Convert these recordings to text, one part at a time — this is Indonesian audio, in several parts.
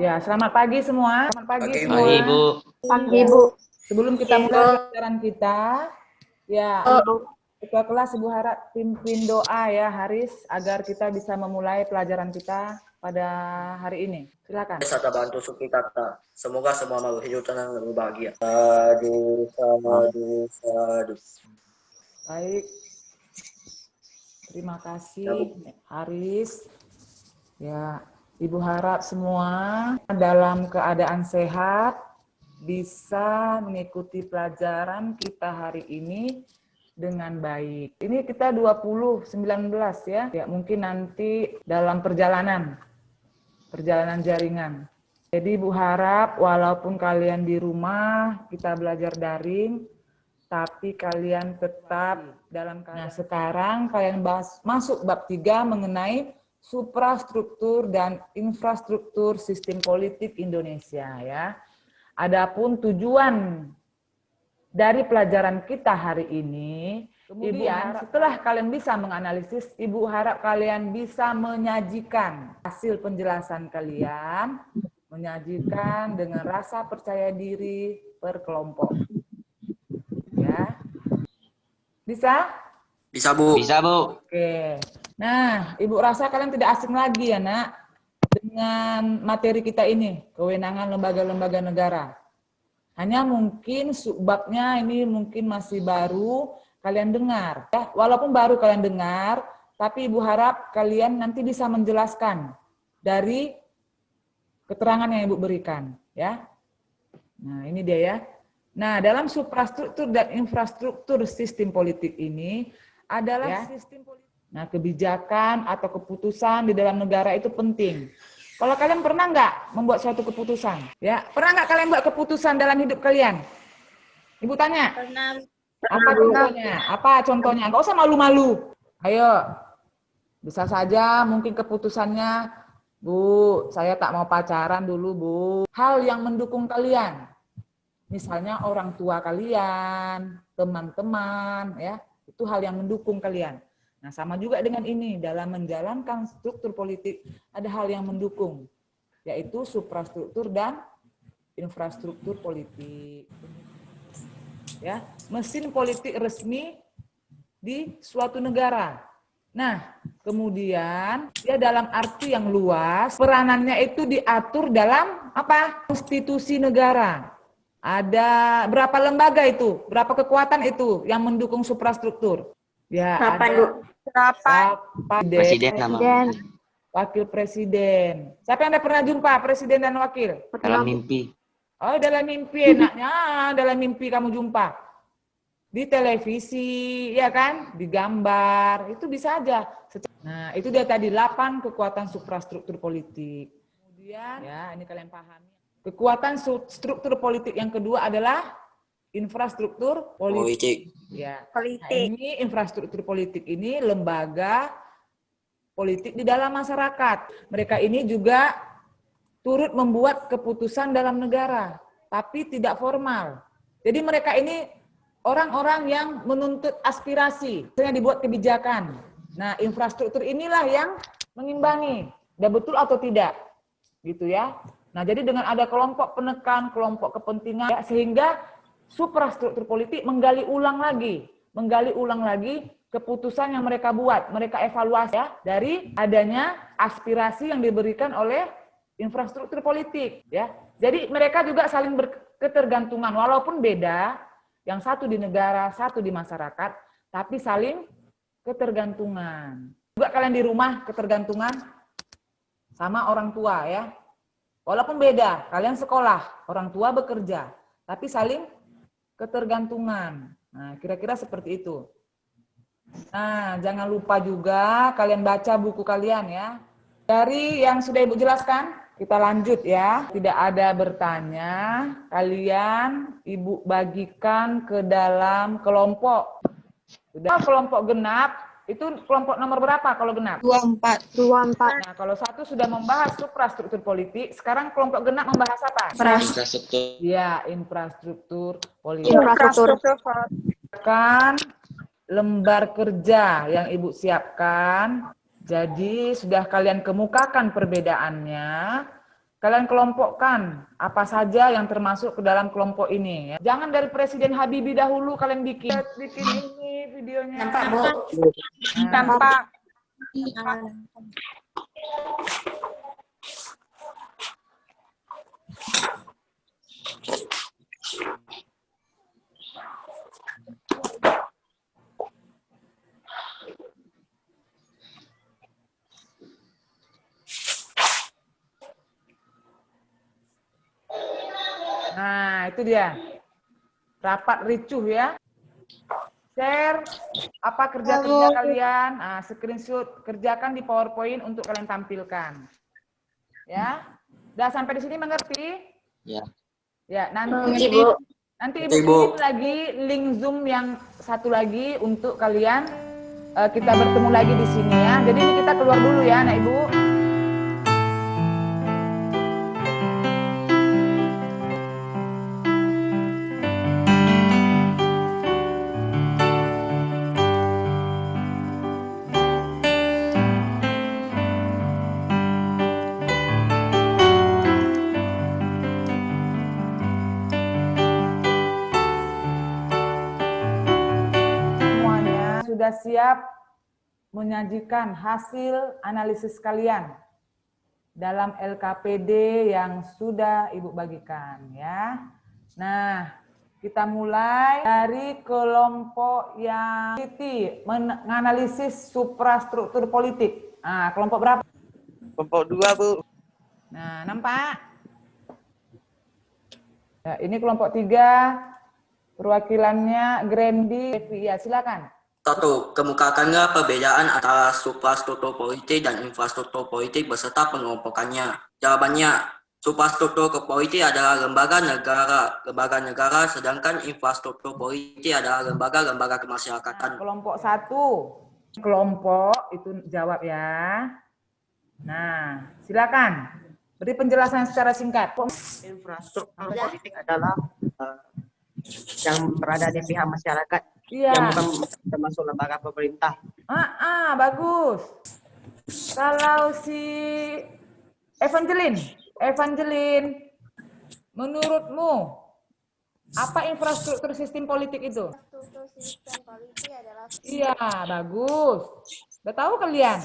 Ya, selamat pagi semua. Selamat pagi Pagi, semua. Pagi, Bu. Pagi, Bu. Sebelum kita mulai pelajaran kita, ya, Ketua kelas Ibu harap pimpin doa ya, Haris, agar kita bisa memulai pelajaran kita pada hari ini. Silakan. serta bantu suki kata. Semoga semua makhluk hidup tenang dan berbahagia. Sadu, sadu, sadu. Baik. Terima kasih, Haris. Ya, Ibu harap semua dalam keadaan sehat bisa mengikuti pelajaran kita hari ini dengan baik. Ini kita 2019 ya. Ya, mungkin nanti dalam perjalanan jaringan. Jadi Ibu harap walaupun kalian di rumah kita belajar daring, tapi kalian tetap dalam keadaan. Nah, sekarang kalian masuk bab 3 mengenai suprastruktur dan infrastruktur sistem politik Indonesia ya. Adapun tujuan dari pelajaran kita hari ini, kemudian setelah kalian bisa menganalisis, Ibu harap kalian bisa menyajikan hasil penjelasan kalian, menyajikan dengan rasa percaya diri per kelompok. Ya. Bisa? Bisa, Bu. Bisa, Bu. Oke. Nah, Ibu rasa kalian tidak asing lagi ya, Nak, dengan materi kita ini, kewenangan lembaga-lembaga negara. Hanya mungkin subbabnya ini mungkin masih baru kalian dengar. Ya, walaupun baru kalian dengar, tapi Ibu harap kalian nanti bisa menjelaskan dari keterangan yang Ibu berikan. Ya. Nah, ini dia ya. Nah, dalam suprastruktur dan infrastruktur sistem politik ini adalah sistem politik. Nah, kebijakan atau keputusan di dalam negara itu penting. Kalau kalian pernah nggak membuat suatu keputusan? Ya, pernah nggak kalian buat keputusan dalam hidup kalian? Ibu tanya. Pernah. Apa contohnya? Apa contohnya? Nggak usah malu-malu. Ayo, bisa saja mungkin keputusannya, Bu, saya tak mau pacaran dulu, Bu. Hal yang mendukung kalian. Misalnya orang tua kalian, teman-teman, ya, itu hal yang mendukung kalian. Nah, sama juga dengan ini, dalam menjalankan struktur politik, ada hal yang mendukung, yaitu suprastruktur dan infrastruktur politik. Ya, mesin politik resmi di suatu negara. Nah, kemudian, ya dalam arti yang luas, peranannya itu diatur dalam apa? Konstitusi negara. Ada berapa lembaga itu? Berapa kekuatan itu yang mendukung suprastruktur? Ya, ada 8 Presiden namanya. wakil presiden. Siapa yang udah pernah jumpa presiden dan wakil? Dalam mimpi. Oh, dalam mimpi enaknya, dalam mimpi kamu jumpa. Di televisi, ya kan? Di gambar, itu bisa aja. Nah, itu dia tadi 8 kekuatan suprastruktur politik. Kemudian, ya ini kalian pahami. Kekuatan struktur politik yang kedua adalah infrastruktur politik. Ya. Nah, ini infrastruktur politik ini lembaga politik di dalam masyarakat. Mereka ini juga turut membuat keputusan dalam negara, tapi tidak formal. Jadi mereka ini orang-orang yang menuntut aspirasi, misalnya dibuat kebijakan. Nah, infrastruktur inilah yang mengimbangi, udah betul atau tidak, gitu ya. Nah, jadi dengan ada kelompok penekan, kelompok kepentingan, ya, sehingga suprastruktur politik menggali ulang lagi keputusan yang mereka buat, mereka evaluasi ya, dari adanya aspirasi yang diberikan oleh infrastruktur politik. Ya. Jadi mereka juga saling berketergantungan, walaupun beda, yang satu di negara, satu di masyarakat, tapi saling ketergantungan. Juga kalian di rumah ketergantungan sama orang tua ya. Walaupun beda, kalian sekolah, orang tua bekerja, tapi saling ketergantungan. Nah, kira-kira seperti itu. Nah, jangan lupa juga kalian baca buku kalian ya. Dari yang sudah Ibu jelaskan, kita lanjut ya. Tidak ada bertanya, kalian Ibu bagikan ke dalam kelompok. Sudah kelompok genap. Itu kelompok nomor berapa kalau genap? 24. Nah, kalau satu sudah membahas suprastruktur politik, sekarang kelompok genap membahas apa? Infrastruktur. Ya, infrastruktur politik. Infrastruktur. Kan lembar kerja yang Ibu siapkan. Jadi sudah kalian kemukakan perbedaannya. kalian kelompokkan apa saja yang termasuk ke dalam kelompok ini. Ya. Jangan dari Presiden Habibie dahulu kalian bikin ini videonya. Nampak, Bu? Nampak. Nah, itu dia. Rapat ricuh ya. Share apa kerja-kerja kalian, screenshot, kerjakan di PowerPoint untuk kalian tampilkan. Ya. Udah sampai di sini mengerti? Ya. Ya, nanti Mengerti, Bu. nanti Ibu Mengerti, Bu. kirim lagi link Zoom yang satu lagi untuk kalian kita bertemu lagi di sini ya. Jadi ini kita keluar dulu ya, anak Ibu. Semuanya sudah siap menyajikan hasil analisis kalian dalam LKPD yang sudah Ibu bagikan ya. Nah, kita mulai dari kelompok yang menganalisis suprastruktur politik. Nah, kelompok berapa? Kelompok 2, Bu. Nah, nampak? Ya, ini kelompok 3, perwakilannya Grandi. Ya, silakan. 1. Kemukakannya perbedaan antara suprastruktur politik dan infrastruktur politik beserta pengelompokannya. Jawabannya, suprastruktur politik adalah lembaga negara, sedangkan infrastruktur politik adalah lembaga-lembaga kemasyarakatan. Kelompok 1. Kelompok itu jawab ya. Nah, silakan. Beri penjelasan secara singkat. Infrastruktur politik adalah yang berada di pihak masyarakat, Iya. yang bukan termasuk lembaga pemerintah. Bagus. Kalau si Evangeline, menurutmu apa infrastruktur sistem politik itu? Infrastruktur sistem politik adalah Iya, bagus. Udah tahu kalian.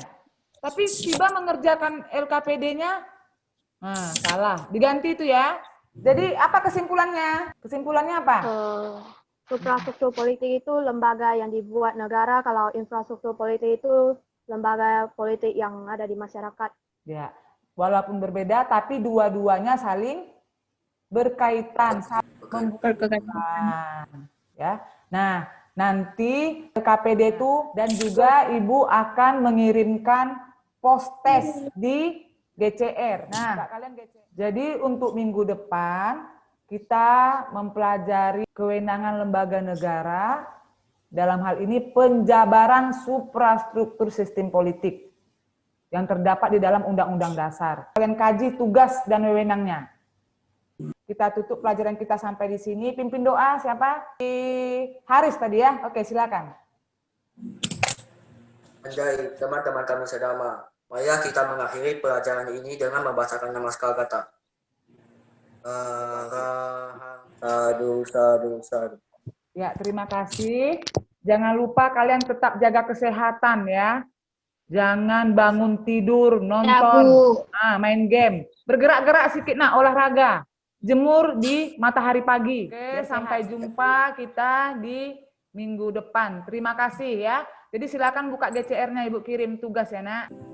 Tapi tiba mengerjakan LKPD-nya, salah. Diganti itu ya. Jadi apa kesimpulannya? Kesimpulannya apa? suprastruktur politik itu lembaga yang dibuat negara, kalau infrastruktur politik itu lembaga politik yang ada di masyarakat. Ya, walaupun berbeda, tapi dua-duanya saling berkaitan, ya. Nah, nanti KPD itu dan juga Ibu akan mengirimkan post test di GCR. Nah, jadi untuk minggu depan kita mempelajari kewenangan lembaga negara, dalam hal ini penjabaran suprastruktur sistem politik yang terdapat di dalam Undang-Undang Dasar. Kalian kaji tugas dan wewenangnya. Kita tutup pelajaran kita sampai di sini. Pimpin doa siapa? Haris tadi ya. Oke, silakan. Anjay, teman-teman kami sedama. Mari kita mengakhiri pelajaran ini dengan membacakan naskah kata. Sadu. Ya, terima kasih. Jangan lupa kalian tetap jaga kesehatan ya. Jangan bangun tidur, nonton, main game. Bergerak-gerak sedikit, olahraga. Jemur di matahari pagi. Oke, sampai jumpa kita di minggu depan. Terima kasih ya. Jadi silakan buka GCR-nya Ibu kirim tugas ya, Nak.